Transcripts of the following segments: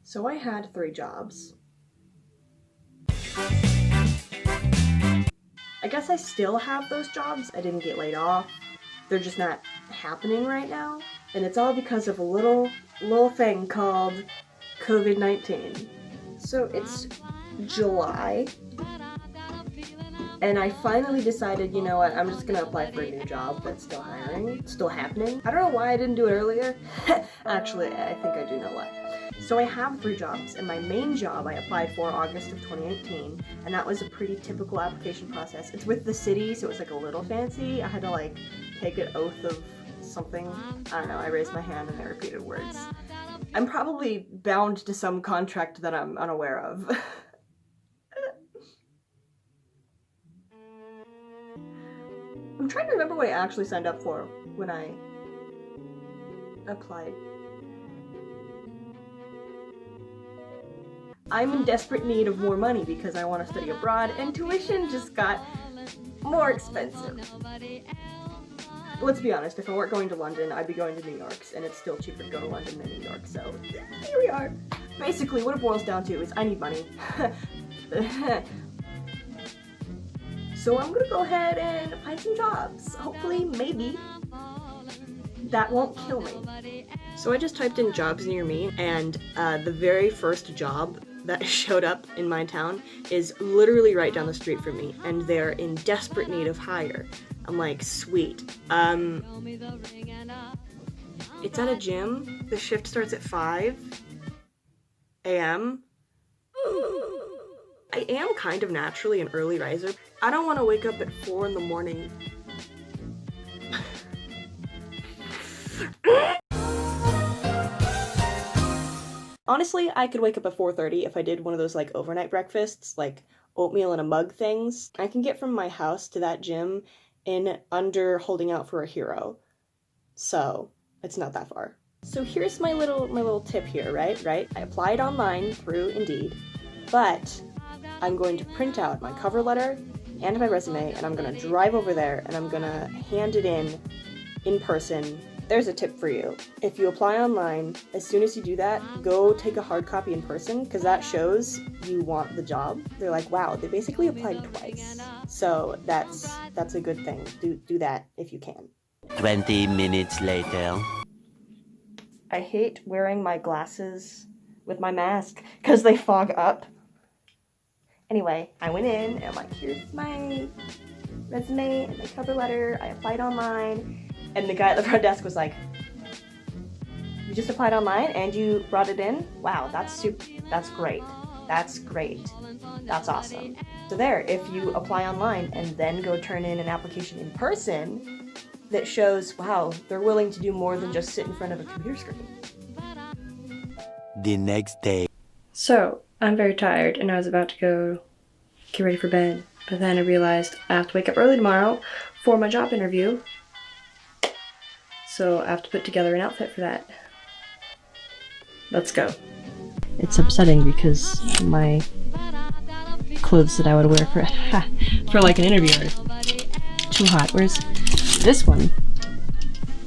So I had 3 jobs. I guess I still have those jobs. I didn't get laid off. They're just not happening right now. And it's all because of a little thing called COVID-19. So it's July. And I finally decided, you know what, I'm just gonna apply for a new job that's still hiring, still happening. I don't know why I didn't do it earlier. Actually, I think I do know why. So I have 3 jobs, and my main job I applied for August of 2018, and that was a pretty typical application process. It's with the city, so it's like a little fancy. I had to like take an oath of something. I don't know, I raised my hand and I repeated words. I'm probably bound to some contract that I'm unaware of. I'm trying to remember what I actually signed up for when I applied. I'm in desperate need of more money because I want to study abroad, and tuition just got more expensive. Let's be honest, if I weren't going to London, I'd be going to New York, and it's still cheaper to go to London than New York, so here we are. Basically, what it boils down to is I need money. So I'm gonna go ahead and find some jobs. Hopefully, maybe, that won't kill me. So I just typed in jobs near me, and the very first job that showed up in my town is literally right down the street from me, and they're in desperate need of hire. I'm like, sweet. It's at a gym. The shift starts at 5 a.m. I am kind of naturally an early riser. I don't want to wake up at 4 in the morning. Honestly, I could wake up at 4:30 if I did one of those like overnight breakfasts, like oatmeal in a mug things. I can get from my house to that gym in under holding out for a hero. So, it's not that far. So here's my little tip here, right? I applied online through Indeed, but I'm going to print out my cover letter and my resume, and I'm gonna drive over there and I'm gonna hand it in person. There's a tip for you. If you apply online, as soon as you do that, go take a hard copy in person, because that shows you want the job. They're like, wow, they basically applied twice. So that's a good thing. Do that if you can. 20 minutes later. I hate wearing my glasses with my mask because they fog up. Anyway, I went in and I'm like, here's my resume and my cover letter. I applied online. And the guy at the front desk was like, you just applied online and you brought it in? Wow, that's great. That's great. That's awesome. So there, if you apply online and then go turn in an application in person, that shows, wow, they're willing to do more than just sit in front of a computer screen. The next day. So, I'm very tired and I was about to go get ready for bed, but then I realized I have to wake up early tomorrow for my job interview. So I have to put together an outfit for that. Let's go. It's upsetting because my clothes that I would wear for like an interview are too hot. Whereas this one,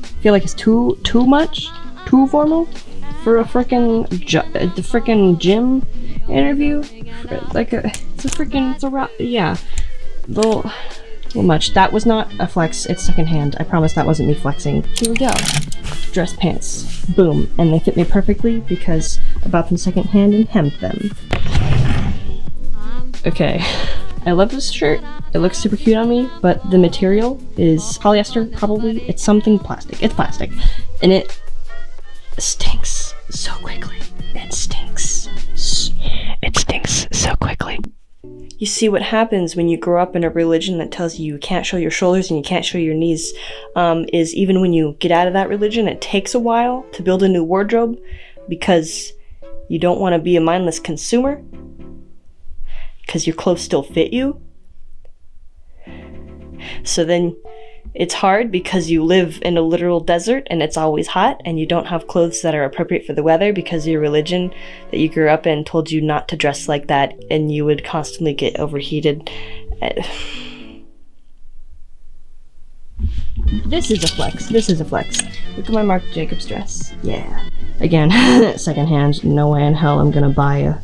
I feel like it's too much, too formal for a frickin' gym interview. Little much. That was not a flex, it's secondhand. I promise that wasn't me flexing. Here we go. Dress pants. Boom. And they fit me perfectly because I bought them secondhand and hemmed them. Okay. I love this shirt. It looks super cute on me, but the material is polyester, probably. It's something plastic. It's plastic. And it stinks so quickly. It stinks. It stinks so quickly. You see, what happens when you grow up in a religion that tells you you can't show your shoulders and you can't show your knees, is even when you get out of that religion, it takes a while to build a new wardrobe because you don't want to be a mindless consumer, because your clothes still fit you. So then it's hard because you live in a literal desert and it's always hot and you don't have clothes that are appropriate for the weather because your religion that you grew up in told you not to dress like that, and you would constantly get overheated. This is a flex. Look at my Marc Jacobs dress. Yeah. Again, secondhand, no way in hell I'm gonna buy a,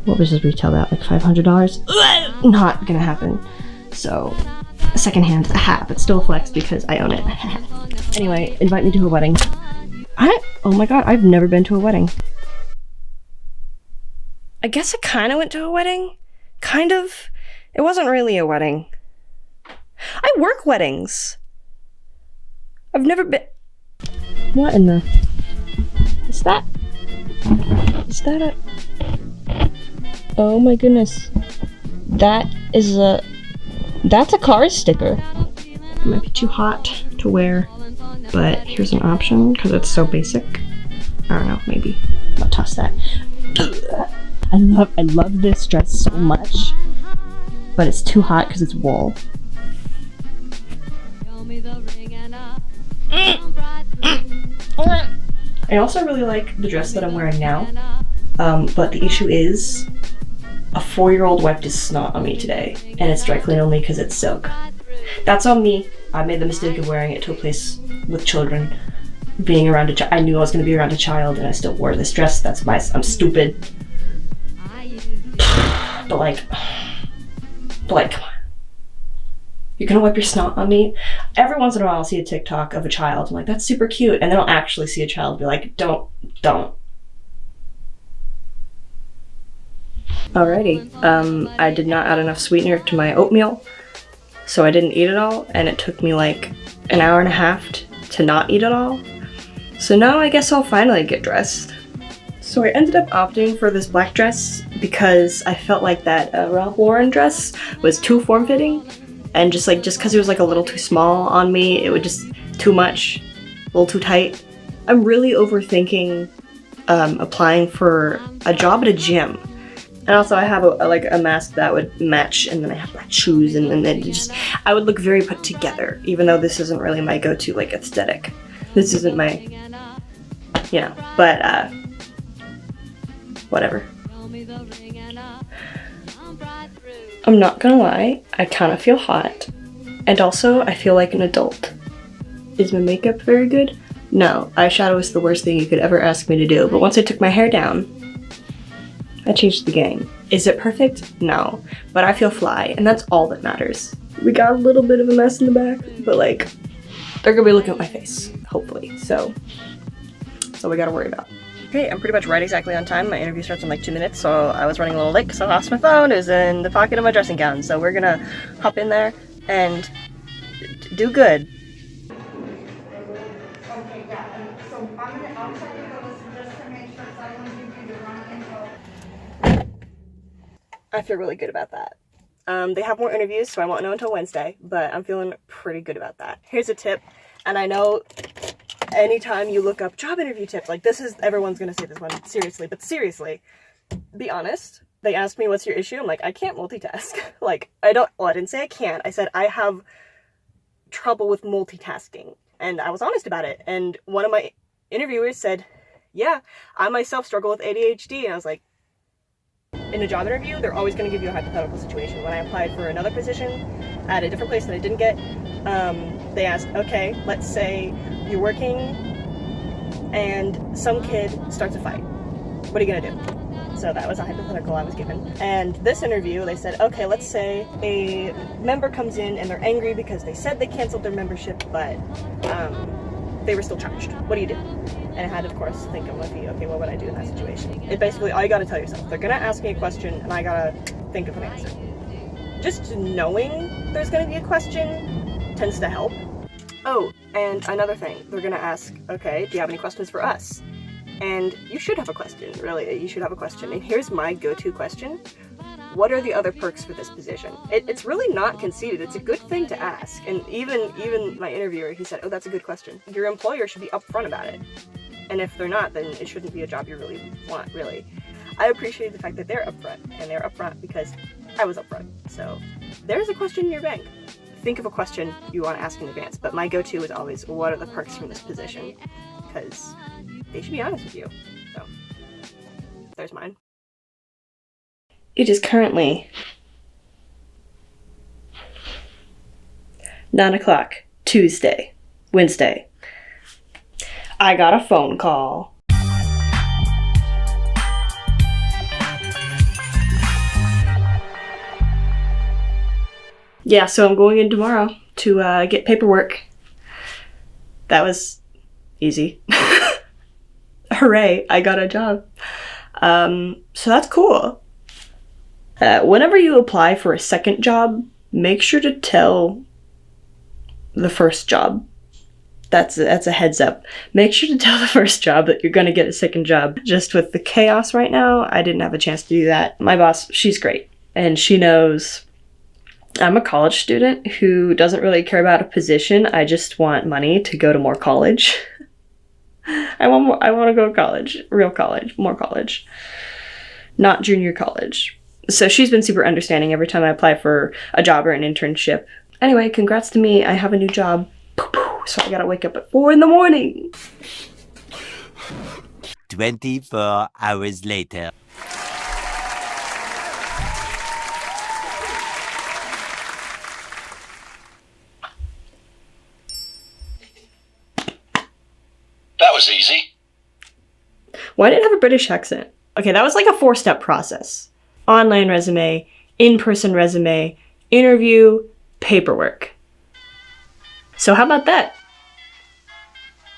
what was his retail at, like $500? Not gonna happen. So, secondhand, but still flex because I own it. Anyway, invite me to a wedding. Oh my god, I've never been to a wedding. I guess I kinda went to a wedding. Kind of. It wasn't really a wedding. I work weddings. I've never been. What in the? Is that a? Oh my goodness. That's a car sticker. It might be too hot to wear, but here's an option because it's so basic. I don't know, maybe. I'll toss that. I love this dress so much, but it's too hot because it's wool. I also really like the dress that I'm wearing now, but the issue is a 4-year-old wiped his snot on me today, and it's dry clean only because it's silk. That's on me. I made the mistake of wearing it to a place with children, being around a child. I knew I was going to be around a child, and I still wore this dress. I'm stupid. But like, come on. You're gonna wipe your snot on me? Every once in a while I'll see a TikTok of a child. I'm like, that's super cute. And then I'll actually see a child be like, don't. Alrighty. I did not add enough sweetener to my oatmeal, so I didn't eat it all, and it took me like an hour and a half to not eat it all. So now I guess I'll finally get dressed. So I ended up opting for this black dress because I felt like that Ralph Lauren dress was too form-fitting, and just because it was like a little too small on me, it would just too much, a little too tight. I'm really overthinking applying for a job at a gym. And also I have a mask that would match, and then I have black shoes, and then I would look very put together, even though this isn't really my go-to like aesthetic. This isn't my, but whatever. I'm not gonna lie, I kind of feel hot, and also I feel like an adult. Is my makeup very good? No, eyeshadow is the worst thing you could ever ask me to do, but once I took my hair down, I changed the game. Is it perfect? No, but I feel fly, and that's all that matters. We got a little bit of a mess in the back, but like, they're gonna be looking at my face, hopefully, so we gotta worry about. Okay, I'm pretty much right exactly on time. My interview starts in like 2 minutes, so I was running a little late because I lost my phone. It was in the pocket of my dressing gown, so we're gonna hop in there and do good. Okay, yeah, and so I'll check the list just to make sure, because I want to give you the wrong info. I feel really good about that. They have more interviews, so I won't know until Wednesday, but I'm feeling pretty good about that. Here's a tip, and I know anytime you look up job interview tips, like everyone's gonna say this one seriously, but seriously, be honest. They asked me, what's your issue? I'm like, I can't multitask. Like, I didn't say I can't. I said I have trouble with multitasking, and I was honest about it. And one of my interviewers said, yeah, I myself struggle with ADHD, and I was like, in a job interview, they're always going to give you a hypothetical situation. When I applied for another position at a different place that I didn't get, they asked, okay, let's say you're working and some kid starts a fight. What are you going to do? So that was a hypothetical I was given. And this interview, they said, okay, let's say a member comes in and they're angry because they said they canceled their membership, but they were still charged. What do you do? And I had to, of course, think of okay, what would I do in that situation? It basically, all you gotta tell yourself, they're gonna ask me a question and I gotta think of an answer. Just knowing there's gonna be a question tends to help. Oh, and another thing, they're gonna ask, okay, do you have any questions for us? And you should have a question, really, you should have a question. And here's my go-to question. What are the other perks for this position? It's really not conceited. It's a good thing to ask. And even my interviewer, he said, oh, that's a good question. Your employer should be upfront about it. And if they're not, then it shouldn't be a job you really want, really. I appreciate the fact that they're upfront, and they're upfront because I was upfront. So there's a question in your bank. Think of a question you want to ask in advance, but my go-to is always, what are the perks from this position? Because they should be honest with you. So there's mine. It is currently 9 o'clock, Wednesday. I got a phone call. Yeah, so I'm going in tomorrow to get paperwork. That was easy. Hooray, I got a job. So that's cool. Whenever you apply for a second job, make sure to tell the first job. That's a heads up. Make sure to tell the first job that you're gonna get a second job. Just with the chaos right now, I didn't have a chance to do that. My boss, she's great, and she knows I'm a college student who doesn't really care about a position. I just want money to go to more college. I want to go to college, real college, more college, not junior college. So she's been super understanding every time I apply for a job or an internship. Anyway, congrats to me. I have a new job. So I gotta wake up at 4 in the morning. 24 hours later. That was easy. Why did it have a British accent? Okay, that was like a 4-step process. Online resume, in-person resume, interview, paperwork. So how about that?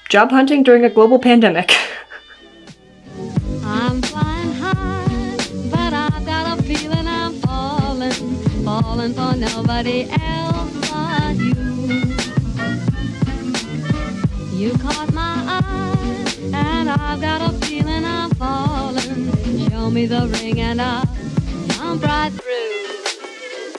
Job hunting during a global pandemic. I'm flying high, but I've got a feeling I'm falling for nobody else but you. You caught my eye, and I've got a feeling I'm falling. Show me the ring and I'll jump right through.